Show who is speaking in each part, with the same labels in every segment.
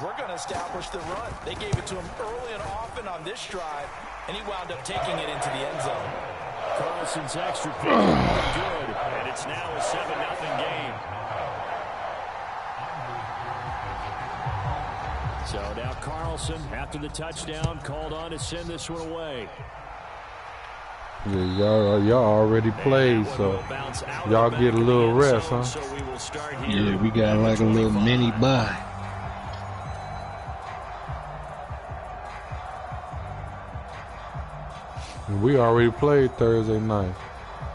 Speaker 1: we're going to establish the run. They gave it to him early and often on this drive, and he wound up taking it into the end zone.
Speaker 2: Carlson's extra point good, and it's now a 7-0 game. So now Carlson, after the touchdown, called on to send this one away.
Speaker 3: Yeah, y'all already played, so y'all get a little rest, huh?
Speaker 4: Yeah, we got like a little mini bye.
Speaker 3: We already played Thursday night.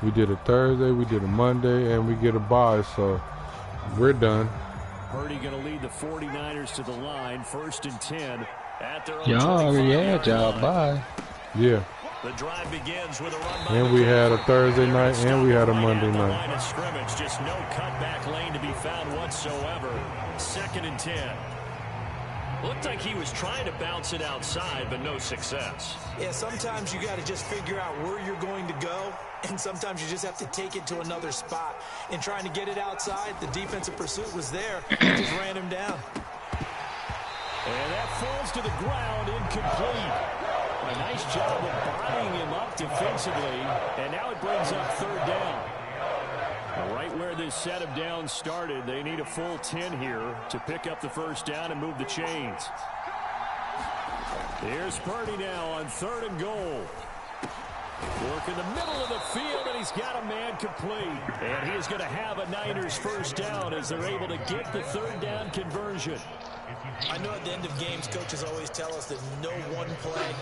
Speaker 3: We did a Thursday, we did a Monday, and we get a bye, so we're done.
Speaker 2: Purdy going to lead the 49ers to the line, 1st and 10 at their own.
Speaker 4: Y'all already had y'all bye.
Speaker 3: Yeah.
Speaker 2: The drive begins with a run by
Speaker 3: and we had a Thursday night and we had a Monday night.
Speaker 2: Line of scrimmage, just no cutback lane to be found whatsoever. 2nd and 10. Looked like he was trying to bounce it outside, but no success.
Speaker 1: Yeah, sometimes you got to just figure out where you're going to go, and sometimes you just have to take it to another spot. In trying to get it outside, the defensive pursuit was there. It just ran him down.
Speaker 2: And that falls to the ground, incomplete. A nice job of bodying him up defensively, and now it brings up 3rd down. Right where this set of downs started, they need a full 10 here to pick up the 1st down and move the chains. Here's Purdy now on 3rd and goal. Work in the middle of the field, and he's got a man complete. And he is going to have a Niners 1st down as they're able to get the 3rd down conversion.
Speaker 1: I know at the end of games, coaches always tell us that no one play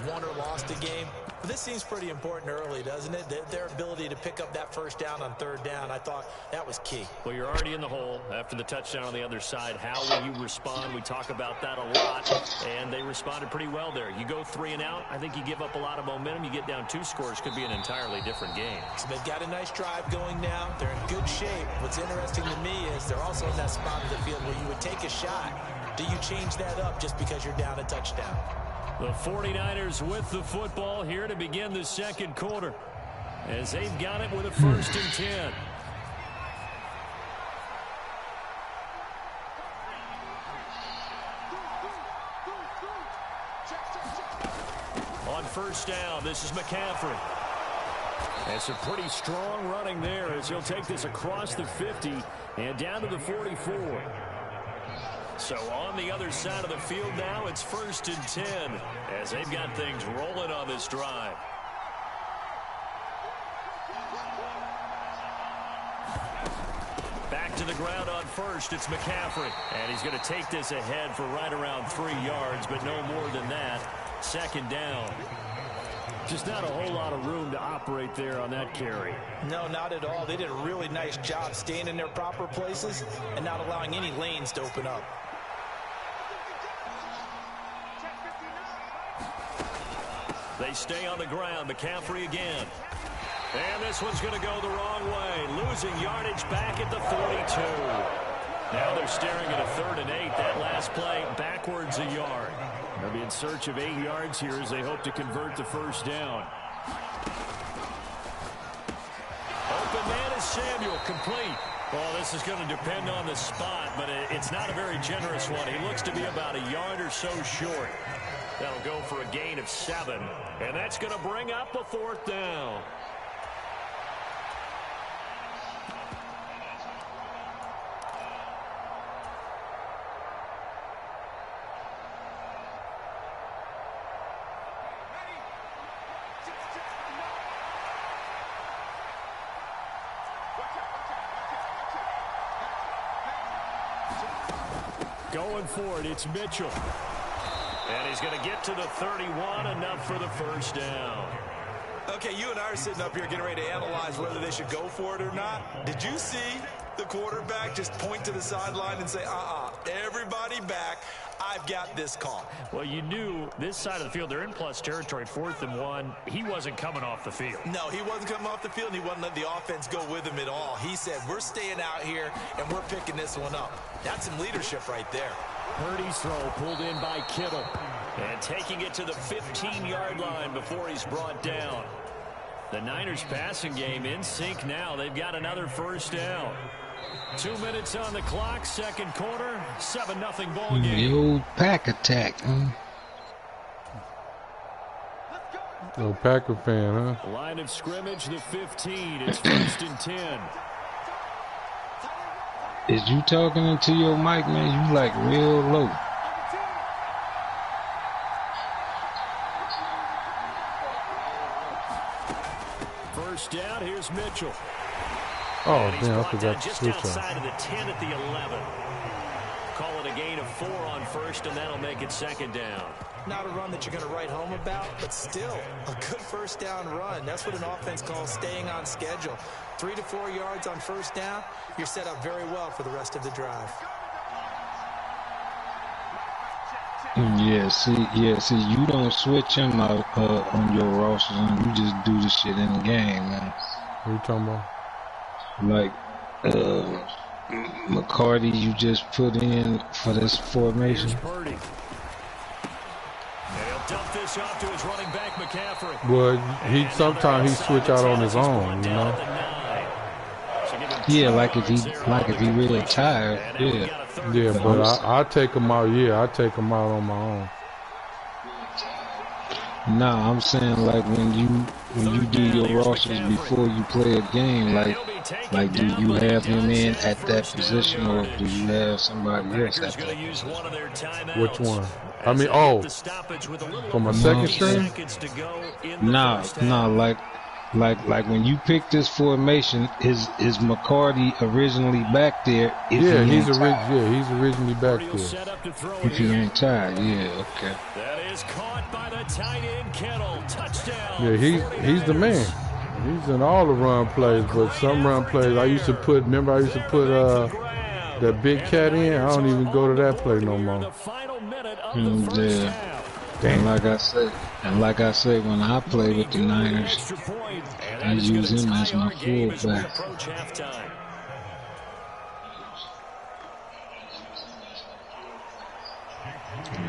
Speaker 1: won or lost a game. But this seems pretty important early, doesn't it? Their ability to pick up that 1st down on 3rd down, I thought that was key.
Speaker 2: Well, you're already in the hole after the touchdown on the other side. How will you respond? We talk about that a lot, and they responded pretty well there. You go 3 and out, I think you give up a lot of momentum. You get down 2 scores, could be an entirely different game.
Speaker 1: So they've got a nice drive going now. They're in good shape. What's interesting to me is they're also in that spot of the field where you would take a shot. Do you change that up just because you're down a touchdown?
Speaker 2: The 49ers with the football here to begin the 2nd quarter as they've got it with a 1st and 10. On 1st down, this is McCaffrey. And some pretty strong running there as he'll take this across the 50 and down to the 44. So on the other side of the field now, it's 1st and 10 as they've got things rolling on this drive. Back to the ground on 1st, it's McCaffrey. And he's going to take this ahead for right around 3 yards, but no more than that. 2nd down. Just not a whole lot of room to operate there on that carry.
Speaker 1: No, not at all. They did a really nice job staying in their proper places and not allowing any lanes to open up.
Speaker 2: They stay on the ground. McCaffrey again. And this one's going to go the wrong way. Losing yardage back at the 42. Now they're staring at a 3rd and 8. That last play backwards a yard. They'll be in search of 8 yards here as they hope to convert the 1st down. Open man is Samuel, complete. Well, this is going to depend on the spot, but it's not a very generous one. He looks to be about a yard or so short. That'll go for a gain of 7, and that's going to bring up a 4th down. Going for it, it's Mitchell. And he's going to get to the 31, enough for the 1st down.
Speaker 1: Okay, you and I are sitting up here getting ready to analyze whether they should go for it or not. Did you see the quarterback just point to the sideline and say, everybody back, I've got this call?
Speaker 2: Well, you knew this side of the field, they're in plus territory, 4th and 1. He wasn't coming off the field.
Speaker 1: No, he wasn't coming off the field, and he wasn't letting the offense go with him at all. He said, we're staying out here, and we're picking this one up. That's some leadership right there.
Speaker 2: Purdy's throw pulled in by Kittle. And taking it to the 15-yard line before he's brought down. The Niners passing game in sync now. They've got another 1st down. 2 minutes on the clock, second quarter, 7-0 ball game.
Speaker 4: The old pack attack.
Speaker 3: No Packer fan, huh?
Speaker 2: Line of scrimmage, the 15. It's 1st and 10.
Speaker 4: Is you talking into your mic, man? You like real low.
Speaker 2: First down, here's Mitchell.
Speaker 3: Oh, damn, I forgot to
Speaker 2: just
Speaker 3: switch
Speaker 2: outside
Speaker 3: on.
Speaker 2: of the 10 at the 11. Call it a gain of 4 on first, and that'll make it second down.
Speaker 1: Not a run that you're going to write home about, but still a good first down run. That's what an offense calls staying on schedule. 3 to 4 yards on first down, you're set up very well for the rest of the drive.
Speaker 4: Yeah, see, you don't switch him out on your rosters, and you just do the shit in the game, man.
Speaker 3: What are you talking about?
Speaker 4: Like McCarty, you just put in for this formation.
Speaker 2: Here's Purdy. And he'll dump this off to his running back, McCaffrey.
Speaker 3: Well, sometimes he switch out on his own, you know.
Speaker 4: Yeah, like if he really tired, yeah.
Speaker 3: Yeah, but I take him out. Yeah, I take him out on my own.
Speaker 4: Nah, I'm saying like when you do your rosters before you play a game, like do you have him in at that position, or do you have somebody else at that?
Speaker 3: Which one? I mean, from a second string?
Speaker 4: Nah, like when you pick this formation, is McCarty originally back there?
Speaker 3: Yeah, he's originally back there.
Speaker 4: If he ain't tired, yeah, okay.
Speaker 2: That is caught by the tight end Kittle. Touchdown.
Speaker 3: Yeah, he's the man. He's in all the run plays, but some run plays I used to put that big cat in. I don't even go to that play no more.
Speaker 4: Yeah. And like I say, when I play with the Niners, I use him as my fullback.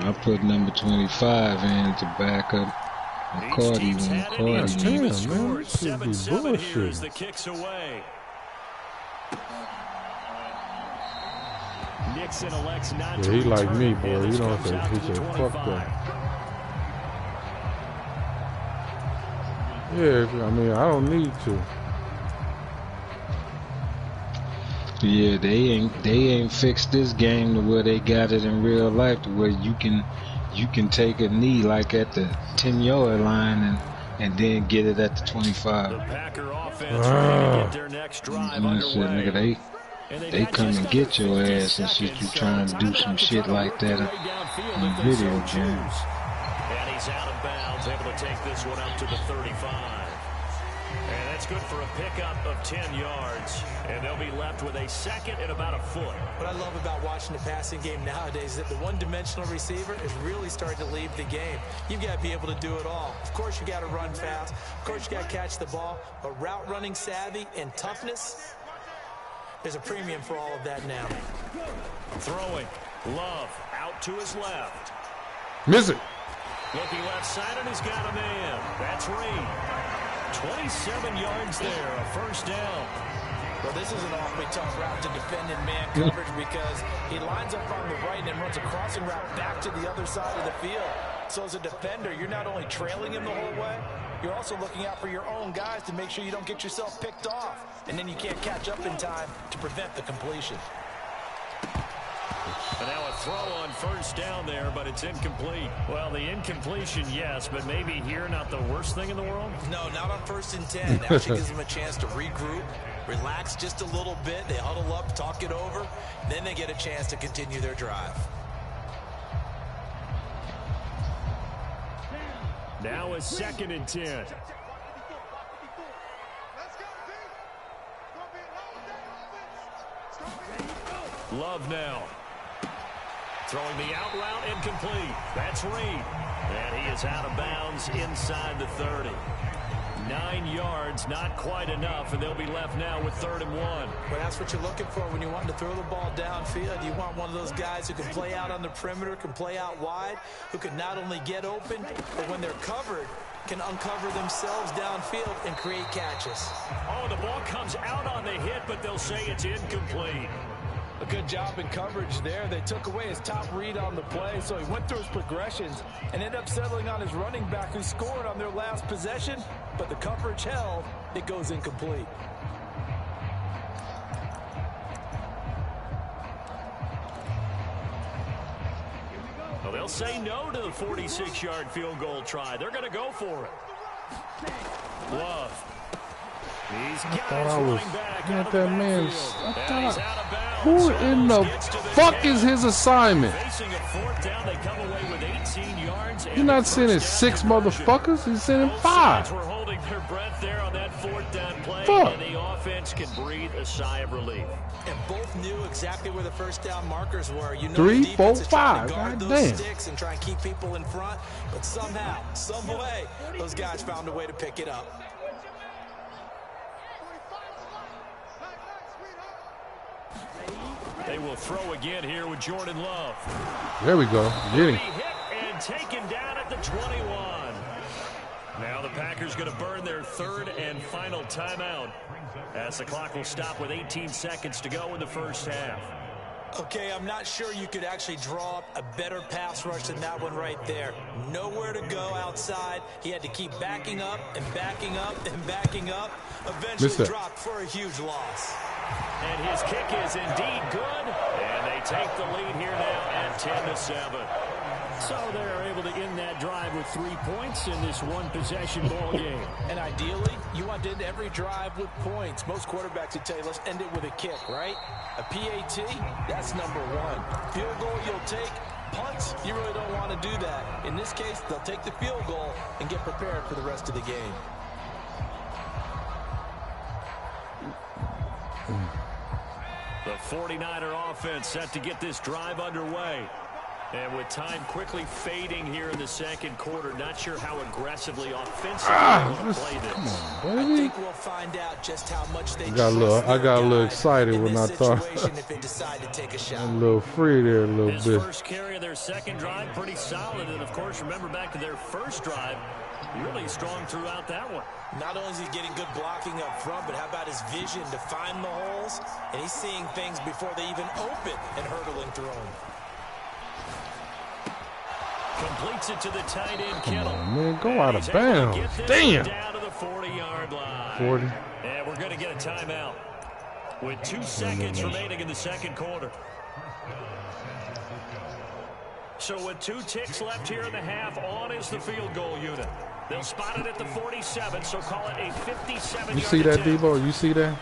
Speaker 4: I put number 25 in to back up McCarty when McCarty.
Speaker 3: Damn, man, this should be bullshit. Yeah, he like me, boy. You don't say, he said, fuck that. Yeah, I mean, I don't need to.
Speaker 4: Yeah, they ain't fixed this game to where they got it in real life, to where you can take a knee like at the 10-yard line and then get it at the 25.
Speaker 2: The Packer offense ready to get their next drive underway.
Speaker 4: Nigga, they come and get your ass and shit. You trying to do some shit like that in the video game.
Speaker 2: And he's out of bounds, able to take this one up to the 35. And that's good for a pickup of 10 yards. And they'll be left with a second and about a foot.
Speaker 1: What I love about watching the passing game nowadays is that the one-dimensional receiver is really starting to leave the game. You've got to be able to do it all. Of course, you got to run fast. Of course, you got to catch the ball. But route running savvy and toughness, there's a premium for all of that now.
Speaker 2: Throwing. Love out to his left.
Speaker 3: Miss it.
Speaker 2: Looking left side, and he's got a man. That's Reed. 27 yards there, a first down.
Speaker 1: Well, this is an awfully tough route to defend in man coverage because he lines up on the right and then runs a crossing route back to the other side of the field. So as a defender, you're not only trailing him the whole way, you're also looking out for your own guys to make sure you don't get yourself picked off. And then you can't catch up in time to prevent the completion.
Speaker 2: And now a throw on first down there, but it's incomplete. Well, the incompletion, yes, but maybe here not the worst thing in the world?
Speaker 1: No, not on 1st and 10. Actually gives them a chance to regroup, relax just a little bit. They huddle up, talk it over. Then they get a chance to continue their drive.
Speaker 2: Now a 2nd and 10. Love now. Throwing the out route, incomplete. That's Reed. And he is out of bounds inside the 30. 9 yards, not quite enough, and they'll be left now with 3rd and 1.
Speaker 1: Well, that's what you're looking for when you want to throw the ball downfield. You want one of those guys who can play out on the perimeter, can play out wide, who can not only get open, but when they're covered, can uncover themselves downfield and create catches.
Speaker 2: Oh, the ball comes out on the hit, but they'll say it's incomplete.
Speaker 5: A good job in coverage there. They took away his top read on the play, so he went through his progressions and ended up settling on his running back who scored on their last possession, but the coverage held. It goes incomplete.
Speaker 2: Well, they'll say no to the 46-yard field goal try. They're going to go for it. Love. He's got his running back out of the backfield. He's out of bounds.
Speaker 3: Who in the fuck is his assignment?
Speaker 2: Facing a fourth down, they come away with 18 yards.
Speaker 3: You're not sending 6 motherfuckers. He's sending 5.
Speaker 2: We're holding their breath there on that fourth down play,
Speaker 3: Fuck.
Speaker 2: and the offense can breathe a sigh of relief.
Speaker 1: And both knew exactly where the first down markers were. You know,
Speaker 3: 3,
Speaker 1: the
Speaker 3: 4,
Speaker 1: defense is trying
Speaker 3: 5.
Speaker 1: to guard
Speaker 3: God
Speaker 1: those
Speaker 3: damn.
Speaker 1: sticks and try and keep people in front, but somehow, some way, those guys found a way to pick it up.
Speaker 2: They will throw again here with Jordan Love.
Speaker 3: There we go. Get him.
Speaker 2: Hit and taken down at the 21. Now the Packers going to burn their third and final timeout as the clock will stop with 18 seconds to go in the first half.
Speaker 1: Okay, I'm not sure you could actually draw up a better pass rush than that one right there. Nowhere to go outside. He had to keep backing up and backing up and backing up. Eventually dropped for a huge loss.
Speaker 2: And his kick is indeed good. And they take the lead here now at 10-7. So they're able to end that drive with 3 points in this one-possession ball game.
Speaker 1: And ideally, you want to end every drive with points. Most quarterbacks would tell you, let's end it with a kick, right? A PAT, that's number 1. Field goal you'll take. Punts, you really don't want to do that. In this case, they'll take the field goal and get prepared for the rest of the game.
Speaker 2: The 49er offense set to get this drive underway. And with time quickly fading here in the second quarter, not sure how aggressively offensively they want to play this.
Speaker 1: I think we'll find out just how much they
Speaker 3: I got a little excited when I thought
Speaker 1: if they decide to take a shot.
Speaker 3: a little free there a little
Speaker 2: His
Speaker 3: bit.
Speaker 2: first carry of their second drive, pretty solid. And, of course, remember back to their first drive, really strong throughout that one.
Speaker 1: Not only is he getting good blocking up front, but how about his vision to find the holes? And he's seeing things before they even open and hurtling through them.
Speaker 2: Completes it to the tight end, Kittle.
Speaker 3: Come on, man, go out of bounds. Damn.
Speaker 2: Down to the 40-yard line.
Speaker 3: 40.
Speaker 2: And we're going to get a timeout with 2 seconds remaining in the second quarter. So with 2 ticks left here in the half, on is the field goal unit. They'll spot it at the 47, so call it a 57-yard
Speaker 3: You see that,
Speaker 2: attempt.
Speaker 3: Debo? You see that?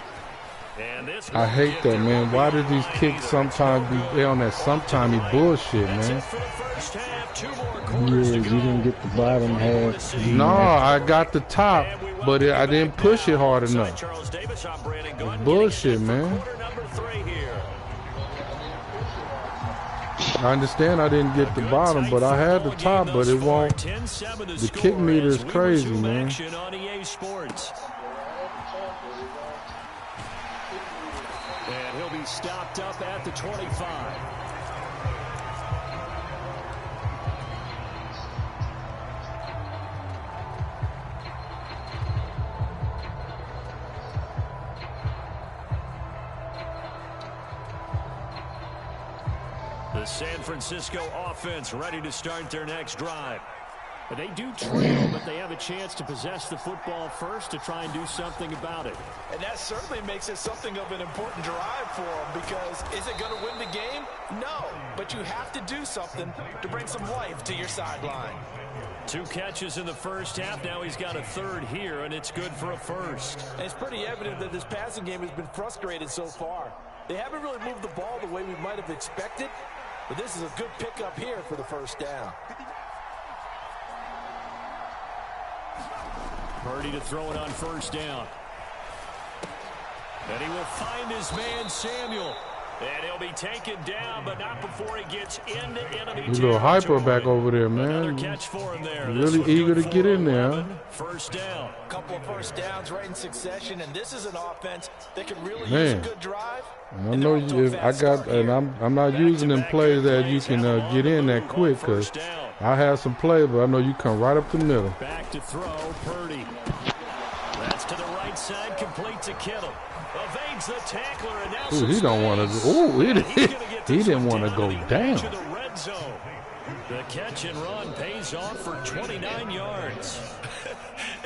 Speaker 3: I hate that, man. Why do these kicks sometimes be on that sometimey bullshit, man?
Speaker 4: Yeah, you didn't get the bottom half.
Speaker 3: No, I got the top, but I didn't push it hard enough. Bullshit, man. I understand I didn't get the bottom, but I had the top, but it won't. The kick meter is crazy, man.
Speaker 2: And he'll be stopped up at the 25. The San Francisco offense ready to start their next drive. They do trail, but they have a chance to possess the football first to try and do something about it.
Speaker 5: And that certainly makes it something of an important drive for them, because is it going to win the game? No, but you have to do something to bring some life to your sideline.
Speaker 2: 2 catches in the first half. Now he's got a third here, and it's good for a first.
Speaker 5: And it's pretty evident that this passing game has been frustrated so far. They haven't really moved the ball the way we might have expected, but this is a good pickup here for the first down.
Speaker 2: Purdy to throw it on first down. And he will find his man, Samuel. And he'll be taken down, but not before he gets into enemy territory.
Speaker 3: He's a little hyper back over there, man.
Speaker 2: Another catch for him there.
Speaker 3: Really eager to get in there. Huh?
Speaker 2: First down.
Speaker 5: A couple of first downs right in succession, and this is an offense that can really use a good drive.
Speaker 3: I know if I got, and I'm not using them plays that you can get in that quick, because I have some play, but I know you come right up the middle.
Speaker 2: Back to throw, Purdy. That's to the right side, complete to Kittle. Evades the tackler, and now
Speaker 3: ooh, he don't want to. Ooh, he didn't want to go down.
Speaker 2: To the red zone. The catch and run pays off for 29 yards.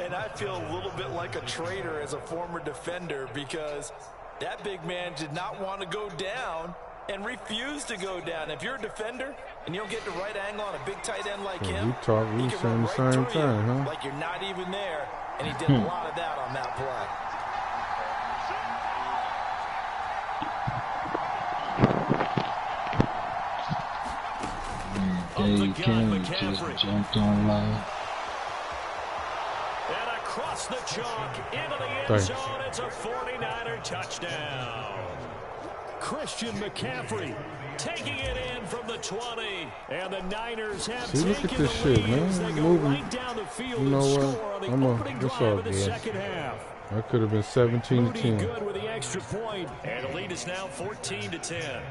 Speaker 5: And I feel a little bit like a traitor as a former defender because that big man did not want to go down and refused to go down. If you're a defender and you don't get the right angle on a big tight end like him,
Speaker 3: we saying the same time, huh?
Speaker 5: Like you're not even there, and he did a lot of that on that play.
Speaker 4: Just jumped on live.
Speaker 2: And across the chalk into the end zone, it's a 49er touchdown. Christian McCaffrey taking it in from the 20, and the Niners have taken the lead as they go right down the field and score on the opening drive of the second half.
Speaker 3: That could have been 17-10.
Speaker 2: Good with the extra point, and the lead is now 14-10.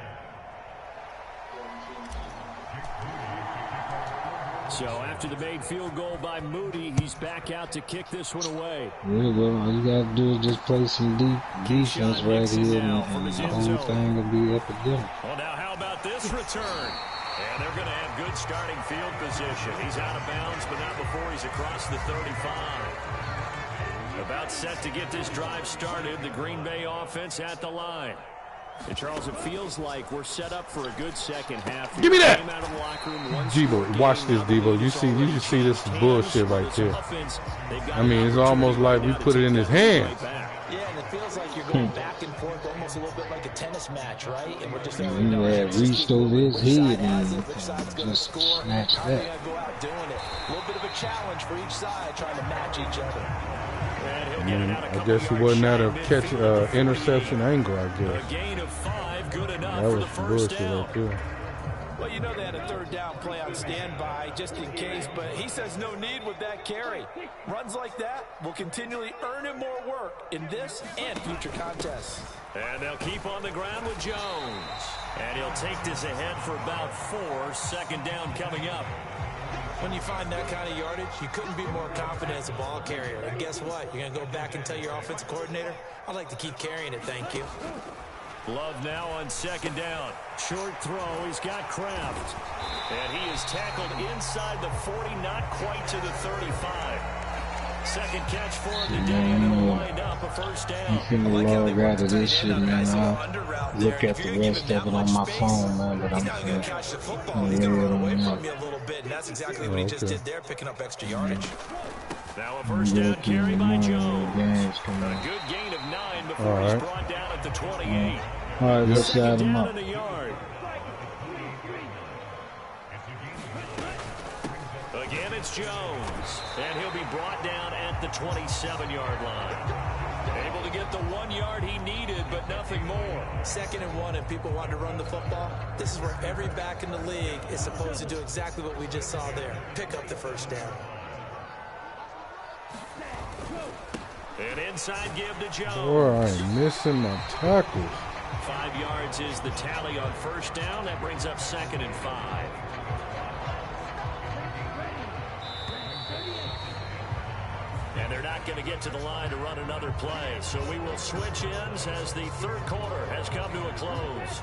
Speaker 2: So after the made field goal by Moody, he's back out to kick this one away.
Speaker 4: Yeah, well, all you got to do is just play some deep defense right here, and the whole thing will be up again.
Speaker 2: Well, now how about this return? And they're going to have good starting field position. He's out of bounds, but not before he's across the 35. About set to get this drive started, the Green Bay offense at the line. And Charles, it feels like we're set up for a good second half.
Speaker 3: Give me that!
Speaker 2: Debo,
Speaker 3: watch this, Debo. You see this bullshit right there. I mean, it's almost like we put it in his hands.
Speaker 1: Yeah, and it feels like you're going back and forth, almost a little bit like a tennis match, right? And we're just
Speaker 4: reached over his head and just snatched that.
Speaker 1: Go out doing it. A little bit of a challenge for each side, trying to match each other.
Speaker 3: I guess he wasn't at a catch interception angle, I guess.
Speaker 2: A gain of 5, good enough
Speaker 3: that
Speaker 2: for
Speaker 3: was
Speaker 2: the first
Speaker 3: bullshit
Speaker 2: down.
Speaker 3: right there.
Speaker 5: Well, you know they had a third down play on standby just in case, but he says no need with that carry. Runs like that will continually earn him more work in this and future contests.
Speaker 2: And they'll keep on the ground with Jones. And he'll take this ahead for about 4. Second down coming up.
Speaker 1: When you find that kind of yardage, you couldn't be more confident as a ball carrier. And guess what? You're going to go back and tell your offensive coordinator, I'd like to keep carrying it, thank you.
Speaker 2: Love now on second down. Short throw. He's got Kraft. And he is tackled inside the 40, not quite to the 35. Second catch for him today, and it'll wind up a first down.
Speaker 4: I'm finna log out of this shit, man. I'll look at the rest of it on my phone, man. But I'm
Speaker 1: gonna catch the football. He's gonna run away from you a little bit, and that's exactly what he just did there, picking up extra yardage.
Speaker 2: Now a first down carry by Jones. A good gain of 9 before he's brought down at the 28.
Speaker 4: All right, let's shut him up.
Speaker 2: Again, it's Jones, and he'll be brought down at the 27-yard line. Able to get the 1 yard he needed, but nothing more.
Speaker 1: 2nd and 1, and people want to run the football. This is where every back in the league is supposed to do exactly what we just saw there. Pick up the first down.
Speaker 2: An inside give to Jones.
Speaker 3: Boy, I ain't missing my tackles.
Speaker 2: 5 yards is the tally on first down. That brings up 2nd and 5. And they're not going to get to the line to run another play. So we will switch ends as the third quarter has come to a close.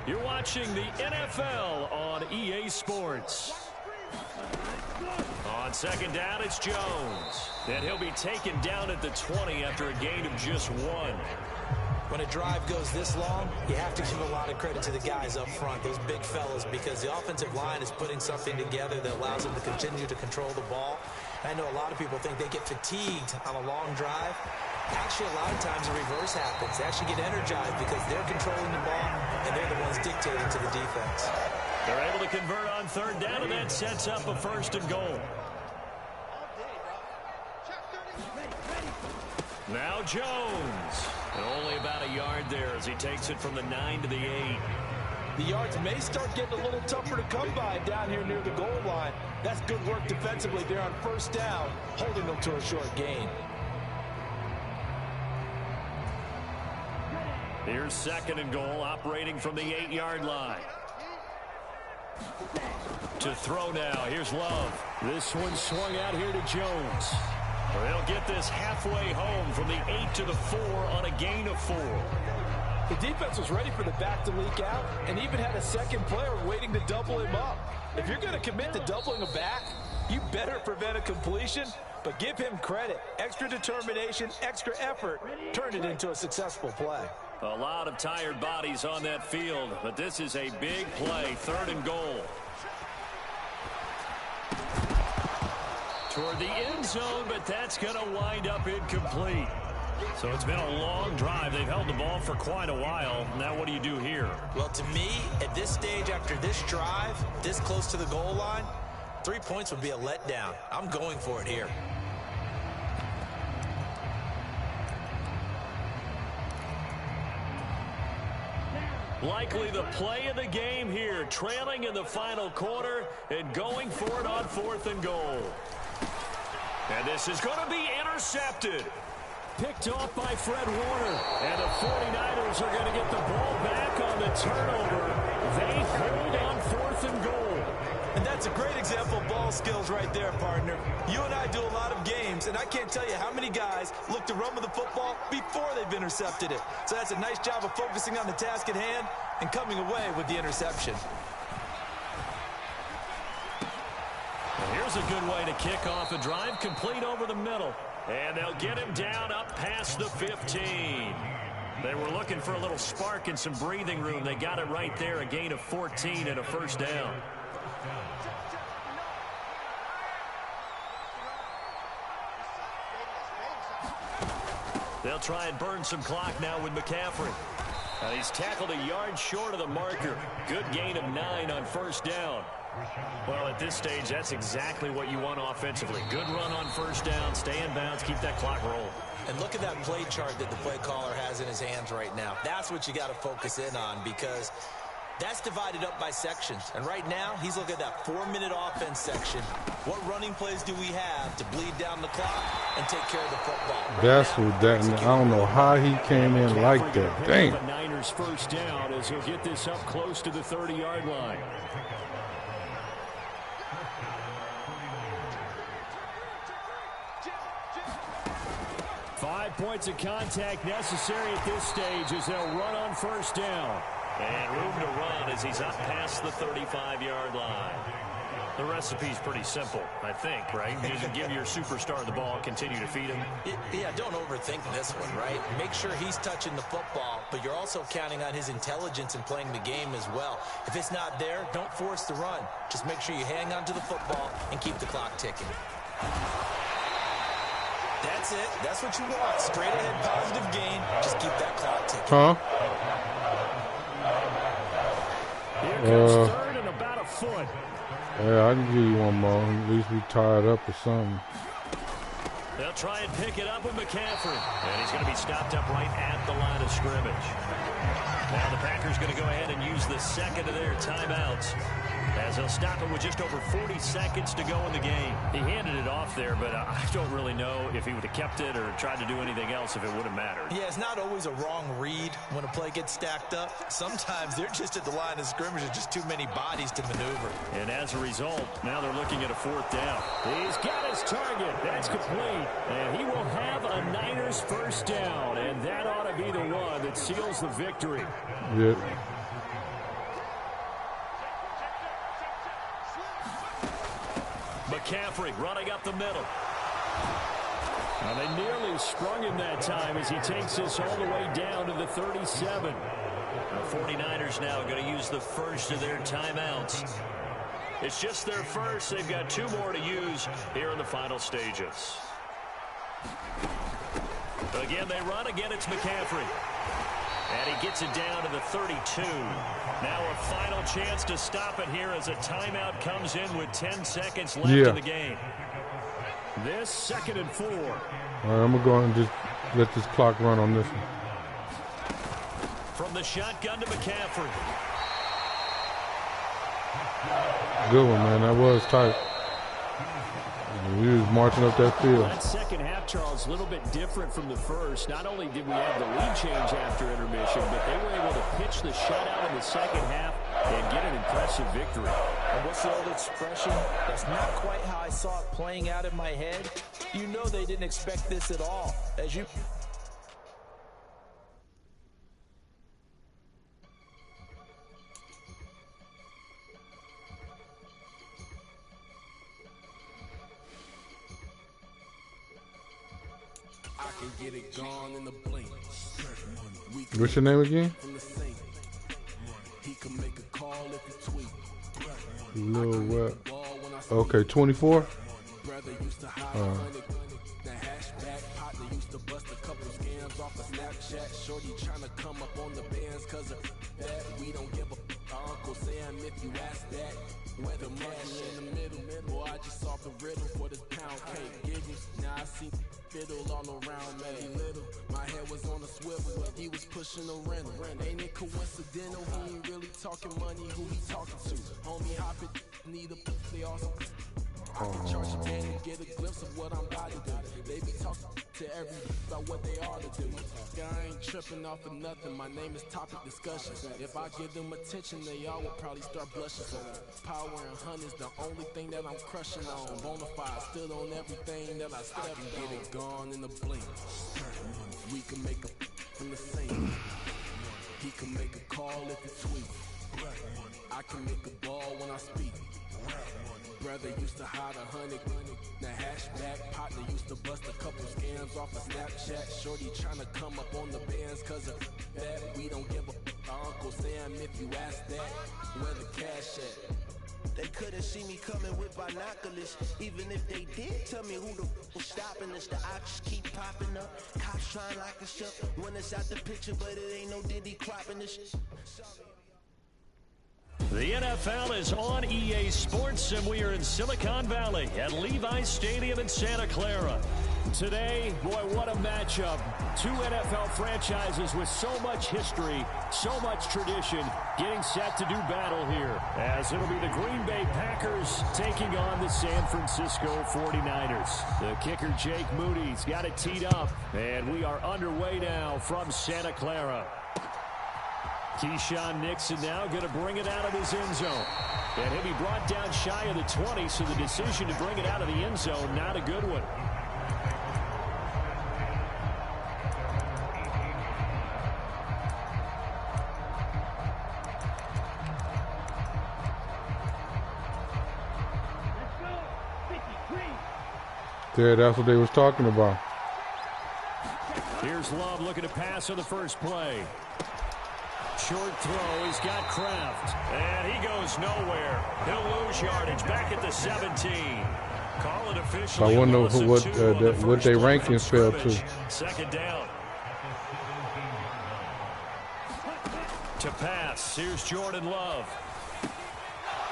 Speaker 2: You're watching the NFL on EA Sports. On second down, it's Jones. And he'll be taken down at the 20 after a gain of just 1.
Speaker 1: When a drive goes this long, you have to give a lot of credit to the guys up front, those big fellas, because the offensive line is putting something together that allows them to continue to control the ball. I know a lot of people think they get fatigued on a long drive. Actually, a lot of times the reverse happens. They actually get energized because they're controlling the ball, and they're the ones dictating to the defense.
Speaker 2: They're able to convert on third down, and that sets up a 1st and goal. Now Jones. And only about a yard there as he takes it from the 9 to the 8.
Speaker 5: The yards may start getting a little tougher to come by down here near the goal line. That's good work defensively there on first down, holding them to a short gain.
Speaker 2: Here's 2nd and goal, operating from the 8-yard line. To throw now, here's Love. This one swung out here to Jones. They'll get this halfway home from the 8 to the 4 on a gain of 4.
Speaker 5: The defense was ready for the back to leak out and even had a second player waiting to double him up. If you're going to commit to doubling a back, you better prevent a completion, but give him credit. Extra determination, extra effort turned it into a successful play.
Speaker 2: A lot of tired bodies on that field, but this is a big play, 3rd and goal. Toward the end zone, but that's going to wind up incomplete. So it's been a long drive. They've held the ball for quite a while. Now what do you do here?
Speaker 1: Well, to me, at this stage after this drive, this close to the goal line, 3 points would be a letdown. I'm going for it here.
Speaker 2: Likely the play of the game here, trailing in the final quarter and going for it on 4th and goal. And this is going to be intercepted. Picked off by Fred Warner. And the 49ers are going to get the ball back on the turnover. They hold on 4th and goal.
Speaker 1: And that's a great example of ball skills right there, partner. You and I do a lot of games, and I can't tell you how many guys look to run with the football before they've intercepted it. So that's a nice job of focusing on the task at hand and coming away with the interception.
Speaker 2: And here's a good way to kick off a drive, complete over the middle. And they'll get him down up past the 15. They were looking for a little spark and some breathing room. They got it right there, a gain of 14 and a 1st down. They'll try and burn some clock now with McCaffrey. He's tackled a yard short of the marker. Good gain of 9 on 1st down. Well, at this stage, that's exactly what you want offensively. Good run on 1st down, stay in bounds, keep that clock rolling.
Speaker 1: And look at that play chart that the play caller has in his hands right now. That's what you got to focus in on, because that's divided up by sections. And right now, he's looking at that 4-minute offense section. What running plays do we have to bleed down the clock and take care of the football?
Speaker 3: That's what that. I don't know how he came in like that. Dang.
Speaker 2: The Niners 1st down as he'll get this up close to the 30-yard line. Points of contact necessary at this stage as they'll run on 1st down. And room to run as he's up past the 35-yard line. The recipe's pretty simple, I think, right? You just give your superstar the ball, continue to feed him.
Speaker 1: Yeah, don't overthink this one, right? Make sure he's touching the football, but you're also counting on his intelligence in playing the game as well. If it's not there, don't force the run. Just make sure you hang on to the football and keep the clock ticking. That's it. That's what you want. Straight ahead, positive gain. Just keep that clock ticking.
Speaker 3: Huh?
Speaker 2: Here comes 3rd and about a foot.
Speaker 3: Yeah, I can give you one more. At least we tied up or something.
Speaker 2: They'll try and pick it up with McCaffrey. And he's going to be stopped up right at the line of scrimmage. Now the Packers going to go ahead and use the 2nd of their timeouts, as they'll stop it with just over 40 seconds to go in the game. He handed it off there, but I don't really know if he would have kept it or tried to do anything else if it would have mattered.
Speaker 1: Yeah, it's not always a wrong read when a play gets stacked up. Sometimes they're just at the line of scrimmage. There's just too many bodies to maneuver.
Speaker 2: And as a result, now they're looking at a 4th down. He's got his target. That's complete. And he will have a Niners 1st down. And that ought to be the one that seals the victory.
Speaker 3: Yeah.
Speaker 2: McCaffrey running up the middle. Now they nearly sprung him that time as he takes this all the way down to the 37. The 49ers now going to use the 1st of their timeouts. It's just their 1st. They've got 2 more to use here in the final stages. Again, they run. Again, it's McCaffrey. And he gets it down to the 32. Now a final chance to stop it here as a timeout comes in with 10 seconds left in the game. This 2nd and 4.
Speaker 3: All right, I'm going to go and just let this clock run on this one.
Speaker 2: From the shotgun to McCaffrey.
Speaker 3: Good one, man. That was tight. We was marching up that field.
Speaker 2: That second half, Charles, a little bit different from the first. Not only did we have the lead change after intermission, but they were able to pitch the shutout in the second half and get an impressive victory.
Speaker 5: And what's the old expression? That's not quite how I saw it playing out in my head. You know they didn't expect this at all. As you...
Speaker 6: Get it gone in the blink.
Speaker 3: What's your name again?
Speaker 6: He can make a call if you tweet.
Speaker 3: Lil what? Okay, 24.
Speaker 6: Brother used to hide the hashback partner used to bust a couple scams off of Snapchat. Shorty trying to come up on the bands cause of that. We don't give a Uncle Sam if you ask that. Whether cash in the middle. Boy, I just saw the riddle for this pound cake. Giggles. Now I see fiddle all around me. Little, my head was on a swivel. He was pushing a rental. Ain't it coincidental? He ain't really talking money. Who he talking to? Homie, hop it. Need a they also. I can charge a man to get a glimpse of what I'm about to do. They be talking to everybody about what they ought to do. I ain't tripping off of nothing. My name is topic discussion. If I give them attention, they all will probably start blushing. So power and hunt is the only thing that I'm crushing on. Bonafide, stood on everything that I stepped on. Get it gone in the blink. We can make a from the same. He can make a call if you tweet. I can make a ball when I speak. Brother used to hide 100. The hashback partner used to bust a couple scams off of Snapchat. Shorty trying to come up on the bands cause of that. We don't give a Uncle Sam if you ask that. Where the cash at?
Speaker 7: They couldn't see me coming with binoculars. Even if they did, tell me who the was stopping us. The ops keep popping up. Cops trying to lock us up. When it's out the picture, but it ain't no Diddy cropping this.
Speaker 2: The NFL is on EA Sports, and we are in Silicon Valley at Levi's Stadium in Santa Clara. Today, boy, what a matchup. Two NFL franchises with so much history, so much tradition, getting set to do battle here. As it'll be the Green Bay Packers taking on the San Francisco 49ers. The kicker, Jake Moody's got it teed up, and we are underway now from Santa Clara. Keyshawn Nixon now going to bring it out of his end zone. And he'll be brought down shy of the 20, so the decision to bring it out of the end zone, not a good one.
Speaker 3: Yeah, that's what they was talking about.
Speaker 2: Here's Love looking to pass on the first play. Short throw, he's got Kraft, and he goes nowhere. He'll lose yardage back at the 17. Call it officially.
Speaker 3: I wonder what they rankings fell to.
Speaker 2: Second down. To pass, here's Jordan Love.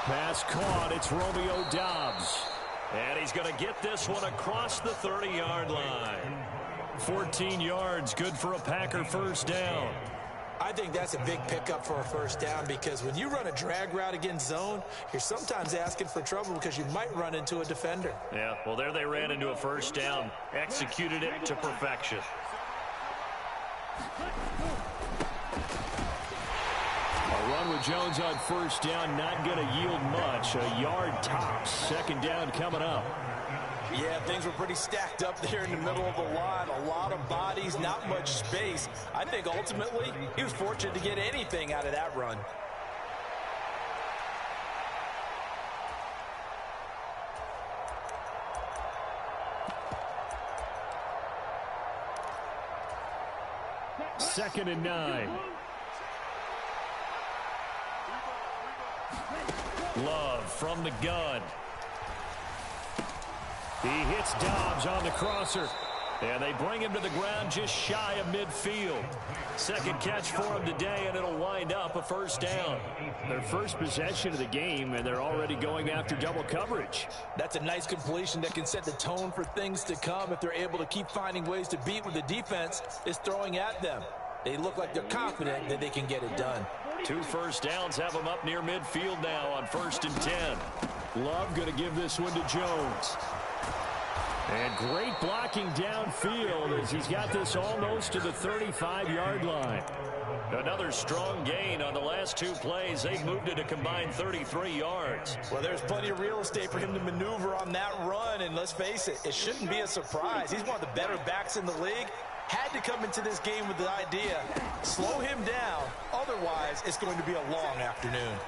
Speaker 2: Pass caught, it's Romeo Doubs. And he's going to get this one across the 30-yard line. 14 yards, good for a Packer first down.
Speaker 1: I think that's a big pickup for a first down because when you run a drag route against zone, you're sometimes asking for trouble because you might run into a defender.
Speaker 2: Yeah, well, there they ran into a first down, executed it to perfection. A run with Jones on first down, not going to yield much. A yard tops, second down coming up.
Speaker 1: Yeah, things were pretty stacked up there in the middle of the line. A lot of bodies, not much space. I think ultimately he was fortunate to get anything out of that run.
Speaker 2: Second and 9. Love from the gun. He hits Doubs on the crosser. And they bring him to the ground just shy of midfield. Second catch for him today, and it'll wind up a first down. Their first possession of the game, and they're already going after double coverage.
Speaker 5: That's a nice completion that can set the tone for things to come if they're able to keep finding ways to beat what the defense is throwing at them. They look like they're confident that they can get it done.
Speaker 2: 2 first downs have them up near midfield now on 1st and 10. Love going to give this one to Jones. And great blocking downfield as he's got this almost to the 35-yard line. Another strong gain on the last 2 plays. They've moved it a combined 33 yards.
Speaker 1: Well, there's plenty of real estate for him to maneuver on that run, and let's face it, it shouldn't be a surprise. He's one of the better backs in the league. Had to come into this game with the idea, slow him down, otherwise it's going to be a long afternoon.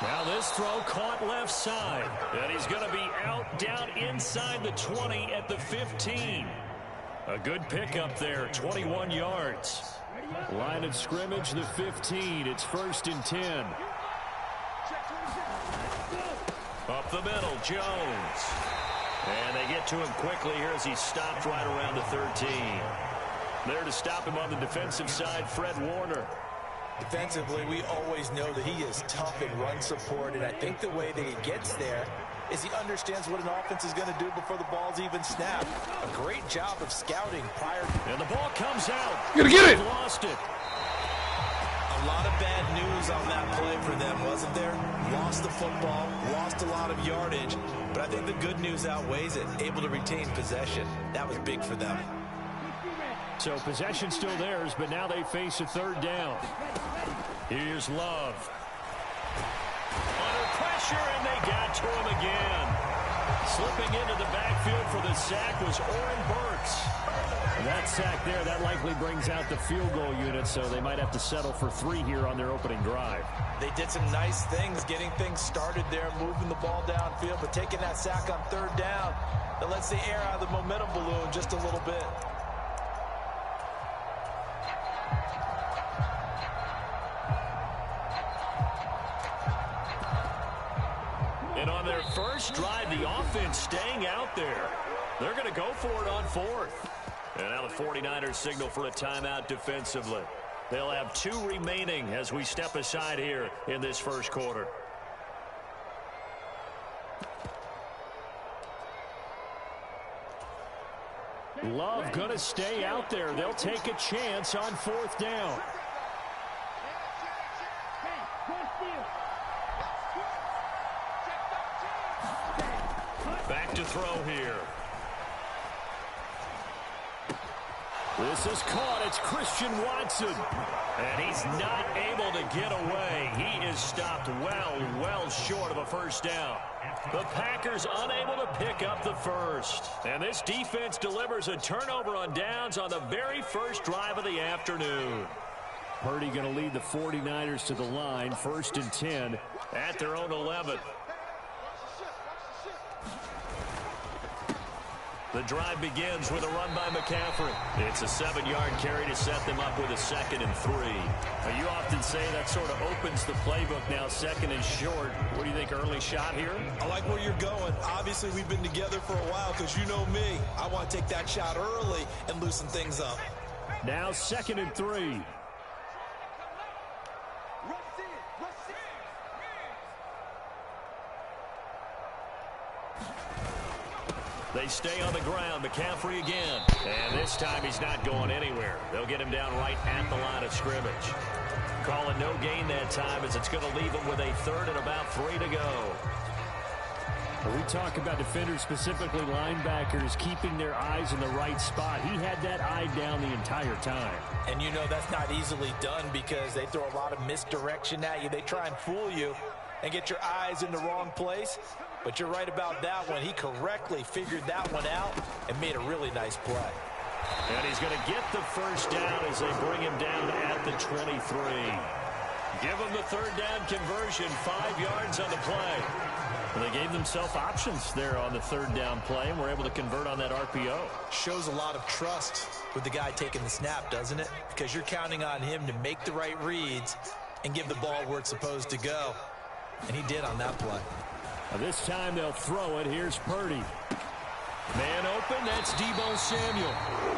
Speaker 2: Now this throw caught left side, and he's going to be out down inside the 20 at the 15. A good pickup there, 21 yards. Line of scrimmage, the 15. It's 1st and 10. Up the middle, Jones. And they get to him quickly here as he stopped right around the 13. There to stop him on the defensive side, Fred Warner.
Speaker 1: Defensively, we always know that he is tough in run support, and I think the way that he gets there is he understands what an offense is going to do before the ball's even snapped. A great job of scouting prior.
Speaker 2: And the ball comes out.
Speaker 3: You gotta get it.
Speaker 2: Lost it.
Speaker 1: A lot of bad news on that play for them, wasn't there? Lost the football, lost a lot of yardage, but I think the good news outweighs it. Able to retain possession. That was big for them.
Speaker 2: So possession still theirs, but now they face a 3rd down. Here's Love. Under pressure, and they got to him again. Slipping into the backfield for the sack was Oren Burks. That sack there, that likely brings out the field goal unit, so they might have to settle for 3 here on their opening drive.
Speaker 1: They did some nice things, getting things started there, moving the ball downfield, but taking that sack on 3rd down, that lets the air out of the momentum balloon just a little bit.
Speaker 2: And on their first drive, the offense staying out there. They're going to go for it on 4th. And now the 49ers signal for a timeout defensively. They'll have 2 remaining as we step aside here in this first quarter. Love going to stay out there. They'll take a chance on 4th down. Back to throw here. This is caught. It's Christian Watson. And he's not able to get away. He is stopped well short of a 1st down. The Packers unable to pick up the 1st. And this defense delivers a turnover on downs on the very first drive of the afternoon. Purdy going to lead the 49ers to the line. 1st and 10 at their own 11. The drive begins with a run by McCaffrey. It's a 7-yard carry to set them up with a 2nd and 3. Now, you often say that sort of opens the playbook now, 2nd and short. What do you think, early shot here?
Speaker 1: I like where you're going. Obviously, we've been together for a while because you know me. I want to take that shot early and loosen things up.
Speaker 2: Now 2nd and 3. They stay on the ground. McCaffrey again. And this time he's not going anywhere. They'll get him down right at the line of scrimmage. Call it no gain that time as it's going to leave him with a 3rd and about 3 to go. When we talk about defenders, specifically linebackers, keeping their eyes in the right spot. He had that eye down the entire time.
Speaker 1: And you know that's not easily done because they throw a lot of misdirection at you. They try and fool you and get your eyes in the wrong place. But you're right about that one. He correctly figured that one out and made a really nice play.
Speaker 2: And he's going to get the 1st down as they bring him down at the 23. Give him the 3rd down conversion, 5 yards on the play. And they gave themselves options there on the 3rd down play and were able to convert on that RPO.
Speaker 1: Shows a lot of trust with the guy taking the snap, doesn't it? Because you're counting on him to make the right reads and give the ball where it's supposed to go. And he did on that play.
Speaker 2: Now this time they'll throw it. Here's Purdy. Man open, that's Deebo Samuel.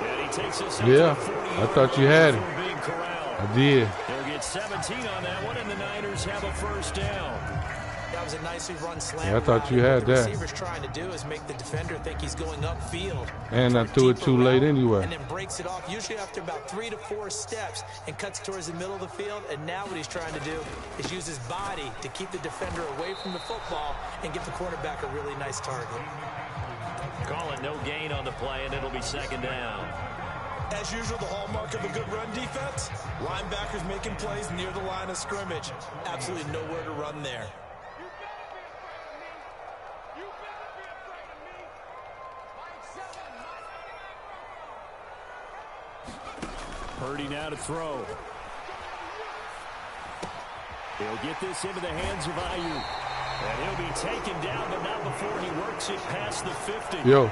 Speaker 2: And he takes us
Speaker 3: yeah, I thought you had it. I did.
Speaker 2: They'll get 17 on that one, and the Niners have a 1st down.
Speaker 1: That was a nicely run slant.
Speaker 3: Yeah, I thought you had
Speaker 1: what
Speaker 3: that.
Speaker 1: the receiver's trying to do is make the defender think he's going upfield.
Speaker 3: And I threw it too late anyway.
Speaker 1: And then breaks it off, usually after about 3 to 4 steps, and cuts towards the middle of the field. And now what he's trying to do is use his body to keep the defender away from the football and give the quarterback a really nice target.
Speaker 2: Calling no gain on the play, and it'll be second down.
Speaker 5: As usual, the hallmark of a good run defense, linebackers making plays near the line of scrimmage. Absolutely nowhere to run there.
Speaker 2: Purdy now to throw. He'll get this into the hands of Ayuk. And he'll be taken down, but not before he works it past the 50.
Speaker 3: Yo.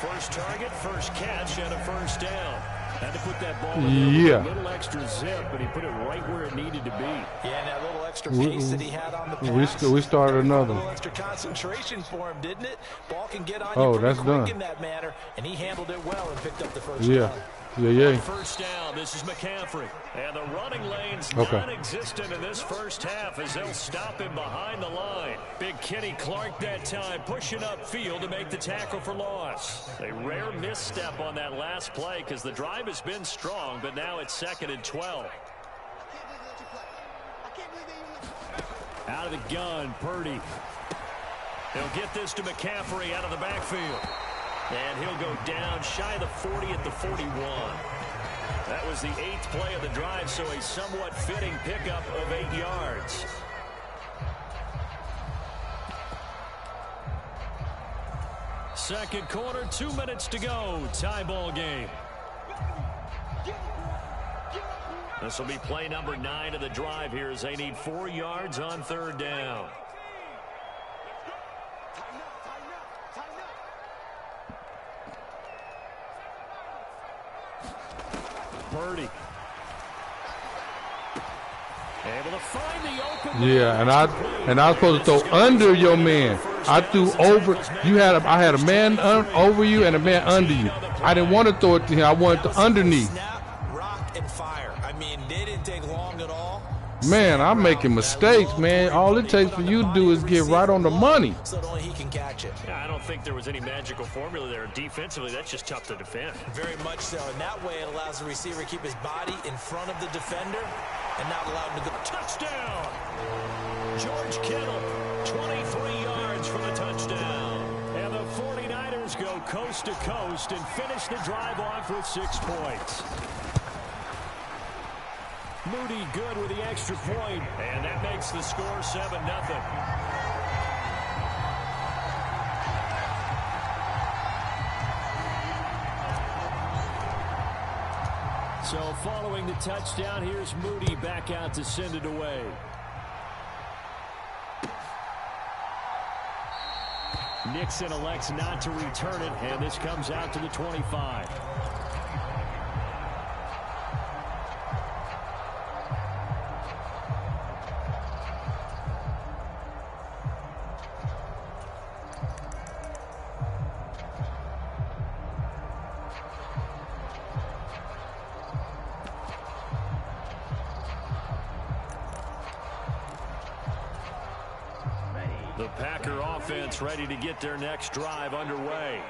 Speaker 2: First target, first catch, and a first down. Had to put that ball in there with a little extra zip, but he put it right where it needed to be.
Speaker 1: Yeah, and that little extra pace that he had on the pass.
Speaker 3: We started another.
Speaker 1: A little extra concentration for him, didn't it? Ball can get on you
Speaker 3: that's
Speaker 1: quick
Speaker 3: done.
Speaker 1: in that manner, and he handled it well and picked up the first
Speaker 3: Yeah.
Speaker 1: down.
Speaker 3: Yeah.
Speaker 2: First down, this is McCaffrey. And the running lane's non-existent in this first half as they'll stop him behind the line. Big Kenny Clark that time pushing upfield to make the tackle for loss. A rare misstep on that last play because the drive has been strong, but now it's 2nd and 12. Out of the gun, Purdy. He'll get this to McCaffrey out of the backfield. And he'll go down shy of the 40 at the 41. That was the 8th play of the drive, so a somewhat fitting pickup of 8 yards. Second quarter, 2 minutes to go. Tie ball game. This will be play number 9 of the drive here as they need 4 yards on 3rd down. Purdy. Able to find the open.
Speaker 3: Yeah, and I was supposed to throw under your man. I threw over. I had a man over you and a man under you. I didn't want to throw it to him. I wanted to underneath.
Speaker 1: Snap, rock, and fire. I mean, they didn't take long at all.
Speaker 3: Man, I'm making mistakes, man. All it takes for you to do is get right on the money.
Speaker 1: So that only he can catch it.
Speaker 2: Yeah, I don't think there was any magical formula there. Defensively, that's just tough to defend.
Speaker 1: Very much so. And that way it allows the receiver to keep his body in front of the defender and not allow him to go.
Speaker 2: Touchdown! George Kittle, 23 yards for the touchdown. And the 49ers go coast to coast and finish the drive off with 6 points. Moody good with the extra point, and that makes the score 7-0. So following the touchdown, here's Moody back out to send it away. Nixon elects not to return it, and this comes out to the 25. The Packer offense ready to get their next drive underway.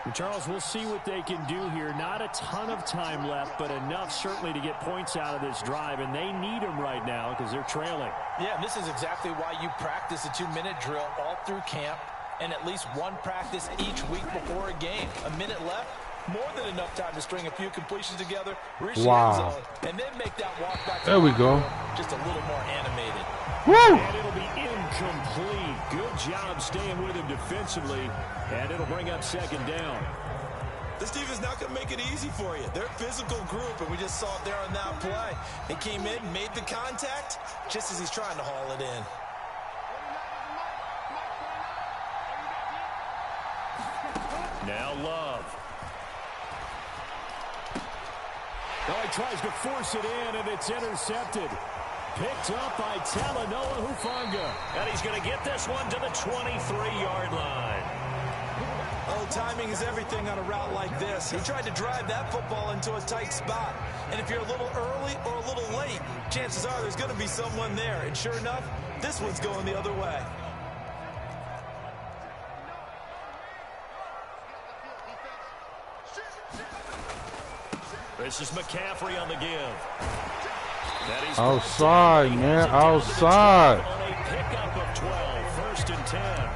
Speaker 2: And Charles, we'll see what they can do here. Not a ton of time left, but enough certainly to get points out of this drive, and they need them right now because they're trailing.
Speaker 1: Yeah, and this is exactly why you practice a 2-minute drill all through camp and at least one practice each week before a game. A minute left, more than enough time to string a few completions together, reach the end zone, and then make that walk back.
Speaker 3: There we go.
Speaker 1: Just a little more animated.
Speaker 3: Woo!
Speaker 2: And it'll be incomplete. Good job staying with him defensively, and it'll bring up 2nd down.
Speaker 5: This defense not going to make it easy for you. They're a physical group, and we just saw it there on that play. They came in, made the contact, just as he's trying to haul it in.
Speaker 2: Now Love. Oh, he tries to force it in, and it's intercepted. Picked up by Talanoa Hufanga. And he's going to get this one to the 23-yard line.
Speaker 5: Oh, timing is everything on a route like this. He tried to drive that football into a tight spot. And if you're a little early or a little late, chances are there's going to be someone there. And sure enough, This one's going the other way.
Speaker 2: This is McCaffrey on the give.
Speaker 3: Outside, man. Outside.
Speaker 2: On a pickup of 12. First and 10.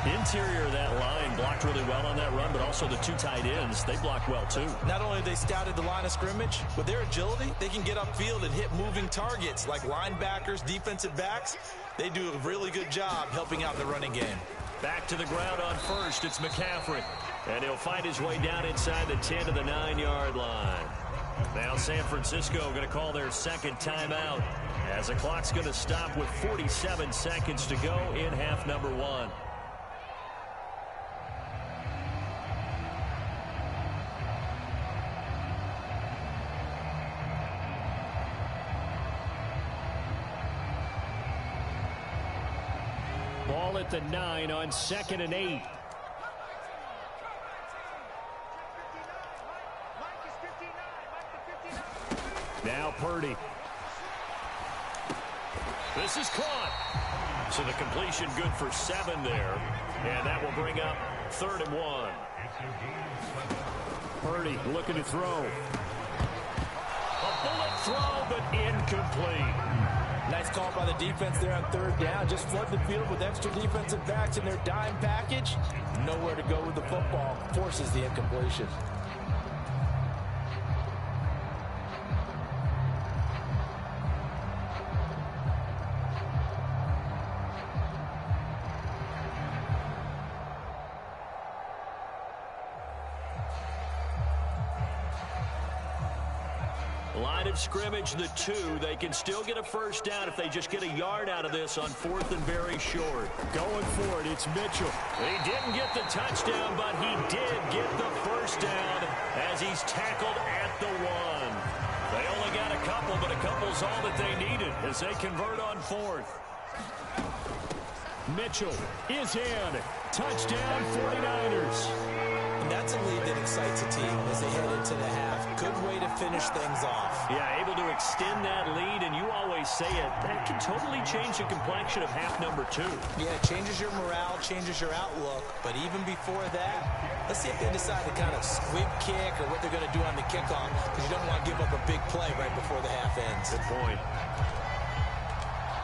Speaker 2: The interior of that line blocked really well on that run, but also the two tight ends, they blocked well too.
Speaker 1: Not only have they scouted the line of scrimmage, with their agility, they can get upfield and hit moving targets like linebackers, defensive backs. They do a really good job helping out the running game.
Speaker 2: Back to the ground on first, it's McCaffrey. And he'll find his way down inside the 10 to the 9-yard line. Now San Francisco going to call their second timeout as the clock's going to stop with 47 seconds to go in half number 1. Ball at the 9 on 2nd and 8. Now Purdy. This is caught. So the completion good for 7 there. And that will bring up 3rd and 1. Purdy looking to throw. A bullet throw, but incomplete.
Speaker 5: Nice call by the defense there on 3rd down. Just flood the field with extra defensive backs in their dime package. Nowhere to go with the football. Forces the incompletion.
Speaker 2: Line of scrimmage, the 2. They can still get a first down if they just get a yard out of this on 4th and very short. Going for it, it's Mitchell. He didn't get the touchdown, but he did get the first down as he's tackled at the 1. They only got a couple, but a couple's all that they needed as they convert on 4th. Mitchell is in. Touchdown 49ers.
Speaker 1: And that's a lead that excites a team as they head into the half. Good way to finish things off.
Speaker 2: Yeah, able to extend that lead, and you always say it, that can totally change the complexion of half number 2.
Speaker 1: Yeah, it changes your morale, changes your outlook. But even before that, let's see if they decide to kind of squib kick or what they're going to do on the kickoff, because you don't want to give up a big play right before the half ends.
Speaker 2: Good point.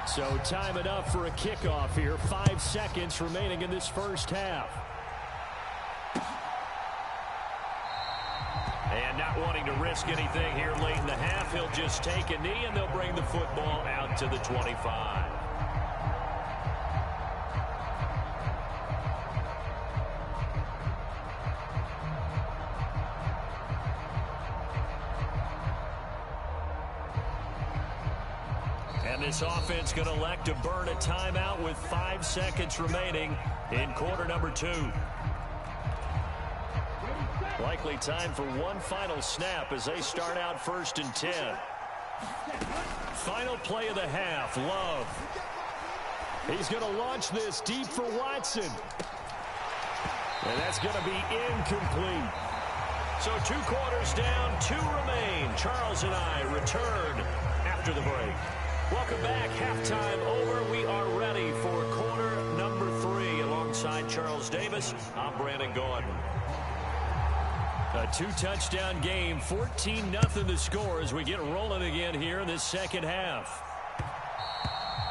Speaker 2: So time it up for a kickoff here. 5 seconds remaining in this first half. And not wanting to risk anything here late in the half, he'll just take a knee and they'll bring the football out to the 25. And this offense going to elect to burn a timeout with 5 seconds remaining in quarter number 2. Likely time for one final snap as they start out 1st and 10. Final play of the half, Love. He's going to launch this deep for Watson. And that's going to be incomplete. So 2 quarters down, 2 remain. Charles and I return after the break. Welcome back. Halftime over. We are ready for quarter number 3. Alongside Charles Davis, I'm Brandon Gordon. A 2-touchdown game, 14-0 the score as we get rolling again here in this second half.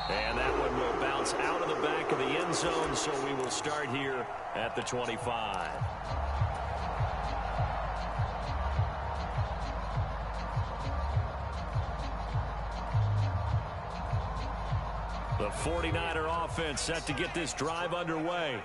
Speaker 2: And that one will bounce out of the back of the end zone, so we will start here at the 25. The 49er offense set to get this drive underway.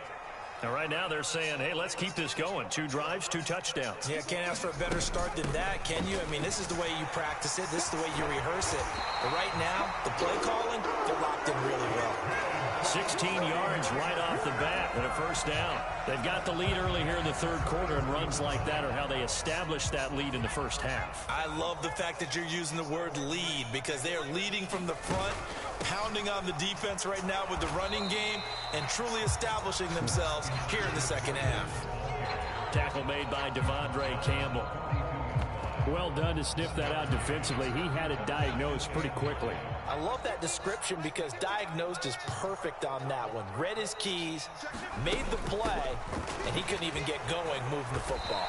Speaker 2: And right now they're saying, hey, let's keep this going. 2 drives, 2 touchdowns.
Speaker 1: Yeah, can't ask for a better start than that, can you? I mean, this is the way you practice it. This is the way you rehearse it. But right now, the play calling, they're locked in really well.
Speaker 2: 16 yards right off the bat and a first down. They've got the lead early here in the 3rd quarter, and runs like that are how they establish that lead in the first half.
Speaker 1: I love the fact that you're using the word lead because they are leading from the front, pounding on the defense right now with the running game, and truly establishing themselves here in the second half.
Speaker 2: Tackle made by Devondre Campbell. Well done to sniff that out defensively. He had it diagnosed pretty quickly.
Speaker 1: I love that description because diagnosed is perfect on that one. Read his keys, made the play, and he couldn't even get going moving the football.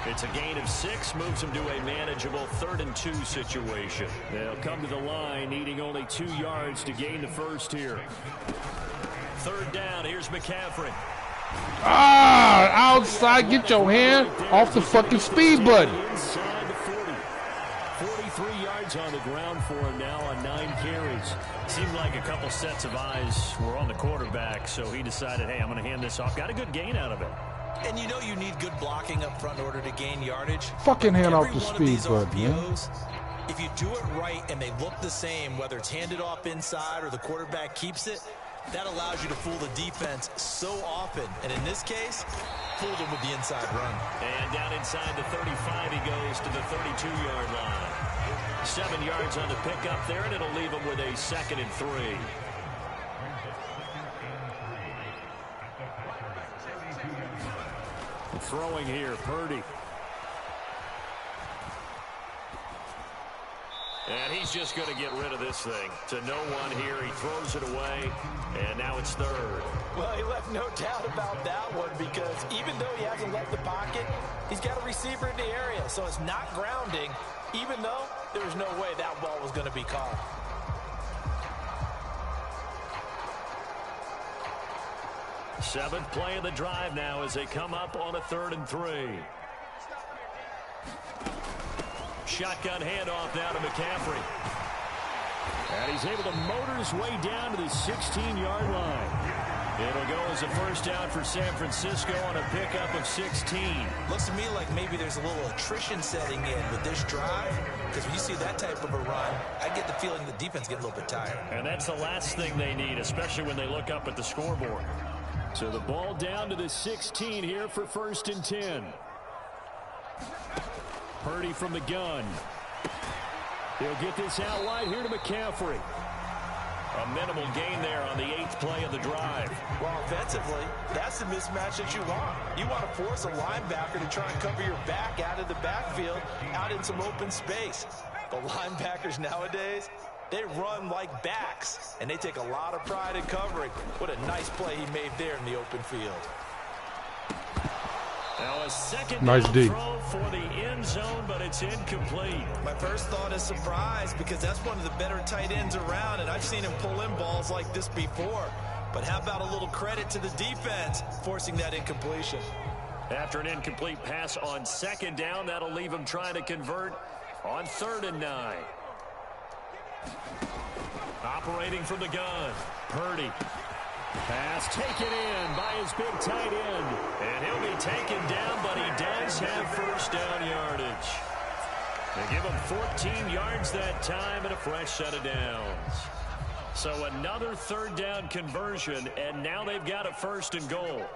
Speaker 2: It's a gain of 6, moves him to a manageable 3rd and 2 situation. They'll come to the line, needing only 2 yards to gain the first here. 3rd down, here's McCaffrey.
Speaker 3: Ah, outside, get your hand off the fucking speed button.
Speaker 2: Inside the 40. 43 yards on the ground for him now on 9 carries. Seemed like a couple sets of eyes were on the quarterback, so he decided, hey, I'm going to hand this off. Got a good gain out of it.
Speaker 1: And you know you need good blocking up front in order to gain yardage.
Speaker 3: Fucking hand off the speed button, man.
Speaker 1: If you do it right and they look the same, whether it's handed off inside or the quarterback keeps it, that allows you to fool the defense so often. And in this case, fooled him with the inside run.
Speaker 2: And down inside the 35, he goes to the 32-yard line. 7 yards on the pickup there, and it'll leave him with a 2nd and 3. Throwing here, Purdy. And he's just going to get rid of this thing. To no one here. He throws it away, and now it's 3rd.
Speaker 1: Well, he left no doubt about that one because even though he hasn't left the pocket, he's got a receiver in the area. So it's not grounding, even though there was no way that ball was going to be caught.
Speaker 2: Seventh play of the drive now as they come up on a 3rd and 3. Shotgun handoff now to McCaffrey. And he's able to motor his way down to the 16-yard line. It'll go as a first down for San Francisco on a pickup of 16.
Speaker 1: Looks to me like maybe there's a little attrition setting in with this drive. Because when you see that type of a run, I get the feeling the defense gets a little bit tired.
Speaker 2: And that's the last thing they need, especially when they look up at the scoreboard. So the ball down to the 16 here for 1st and 10. Purdy from the gun. He'll get this out wide here to McCaffrey. A minimal gain there on the 8th play of the drive.
Speaker 1: Well, offensively, that's the mismatch that you want. You want to force a linebacker to try and cover your back out of the backfield, out in some open space. The linebackers nowadays, they run like backs, and they take a lot of pride in covering. What a nice play he made there in the open field.
Speaker 2: Now a second
Speaker 3: nice
Speaker 2: down
Speaker 3: D.
Speaker 2: throw for the end zone, but it's incomplete.
Speaker 1: My first thought is surprise because that's one of the better tight ends around, and I've seen him pull in balls like this before. But how about a little credit to the defense forcing that incompletion?
Speaker 2: After an incomplete pass on 2nd down, that'll leave him trying to convert on 3rd and 9. Operating from the gun, Purdy. Pass taken in by his big tight end. And he'll be taken down, but he does have first down yardage. They give him 14 yards that time and a fresh set of downs. So another 3rd down conversion, and now they've got a 1st and goal.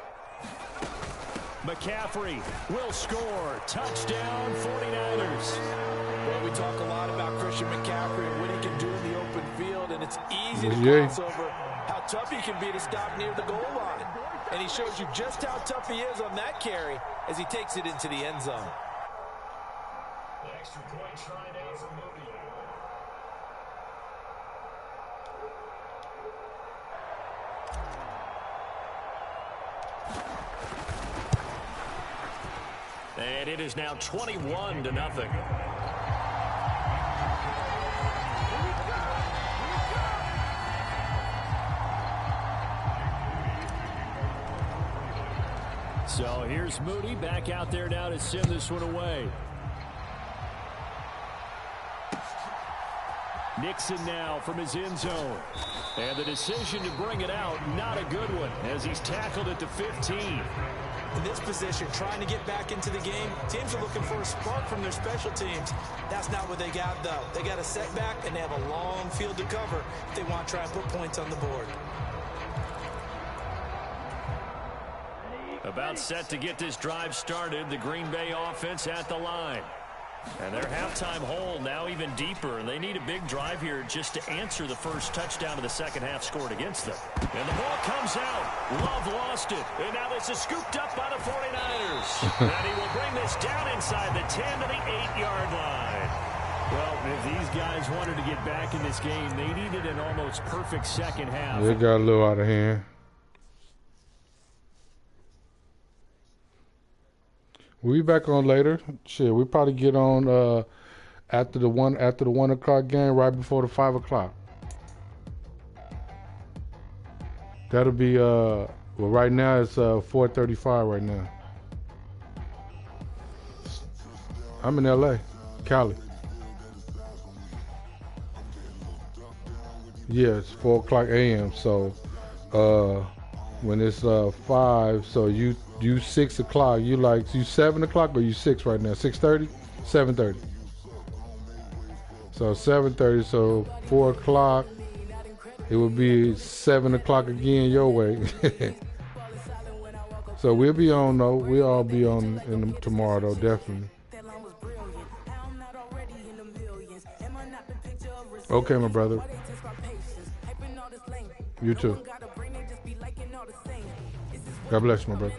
Speaker 2: McCaffrey will score. Touchdown, 49ers.
Speaker 5: Well, we talk a lot about Christian McCaffrey and what he can do in the open field, and it's easy to gloss over how tough he can be to stop near the goal line. And he shows you just how tough he is on that carry as he takes it into the end zone.
Speaker 2: The extra point try now for Moody. And it is now 21-0. So here's Moody back out there now to send this one away. Nixon now from his end zone. And the decision to bring it out, not a good one, as he's tackled at the 15.
Speaker 1: In this position, trying to get back into the game, teams are looking for a spark from their special teams. That's not what they got, though. They got a setback, and they have a long field to cover if they want to try and put points on the board.
Speaker 2: About set to get this drive started, the Green Bay offense at the line. And their halftime hole now even deeper, and they need a big drive here just to answer the first touchdown of the second half scored against them. And the ball comes out. Love lost it. And now this is scooped up by the 49ers. And he will bring this down inside the 10 to the 8-yard line. Well, if these guys wanted to get back in this game, they needed an almost perfect second half.
Speaker 3: It got a little out of hand. We'll be back on later. Shit, we probably get on after the 1 o'clock game, right before the 5 o'clock. That'll be well, right now it's 4:35 right now. I'm in LA, Cali. Yeah, it's 4 o'clock a.m. So when it's 5, so you 6 o'clock. You 7 o'clock or you 6 right now? 6:30, 7:30. So 7:30. So 4 o'clock. It would be 7 o'clock again your way. So we'll be on though. We'll all be on tomorrow though, definitely. Okay, my brother. You too. God bless you, my brother.